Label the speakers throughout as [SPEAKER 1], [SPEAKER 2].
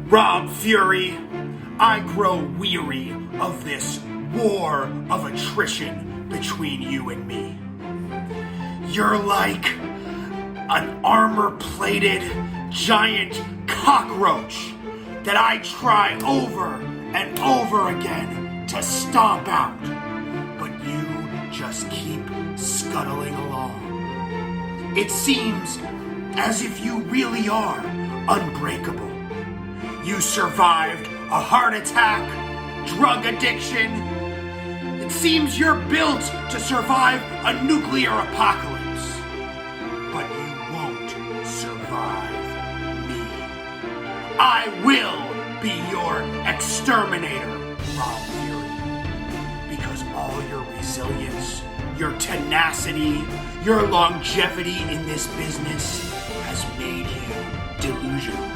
[SPEAKER 1] Rob Fury, I grow weary of this war of attrition between you and me. You're like an armor-plated giant cockroach that I try over and over again to stomp out, but you just keep scuttling along. It seems as if you really are unbreakable. You survived a heart attack, drug addiction. It seems you're built to survive a nuclear apocalypse. But you won't survive me. I will be your exterminator, Rob Fury. Because all your resilience, your tenacity, your longevity in this business has made you delusional.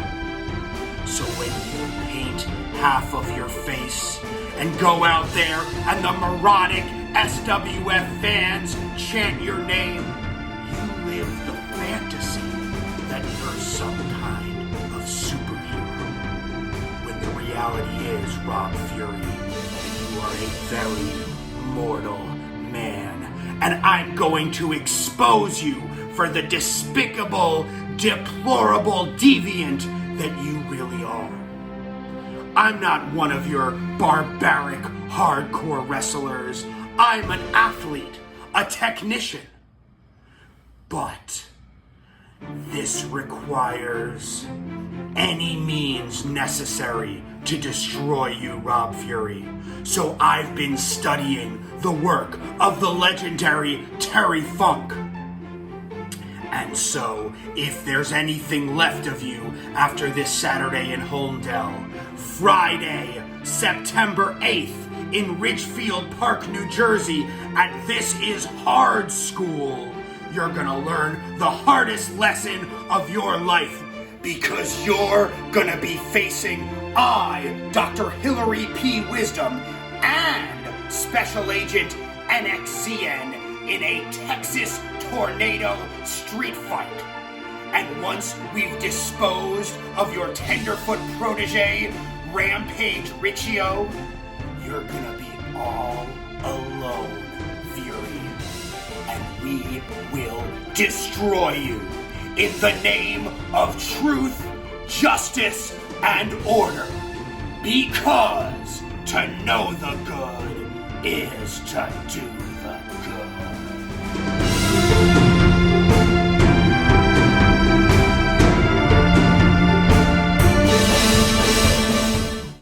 [SPEAKER 1] So when you paint half of your face and go out there and the moronic SWF fans chant your name, you live the fantasy that you're some kind of superhero. When the reality is, Rob Fury, that you are a very mortal man. And I'm going to expose you for the despicable, deplorable deviant that you really are. I'm not one of your barbaric, hardcore wrestlers. I'm an athlete, a technician. But this requires any means necessary to destroy you, Rob Fury. So I've been studying the work of the legendary Terry Funk. And so, if there's anything left of you after this Saturday in Holmdel, Friday, September 8th in Ridgefield Park, New Jersey at This Is Hard Skool, you're gonna learn the hardest lesson of your life, because you're gonna be facing I, Dr. Hilary P. Wisdom, and Special Agent NXZN in a Texas tornado street fight. And once we've disposed of your tenderfoot protege, Rampage Riccio, you're gonna be all alone, Fury. And we will destroy you in the name of truth, justice, and order. Because to know the good is to do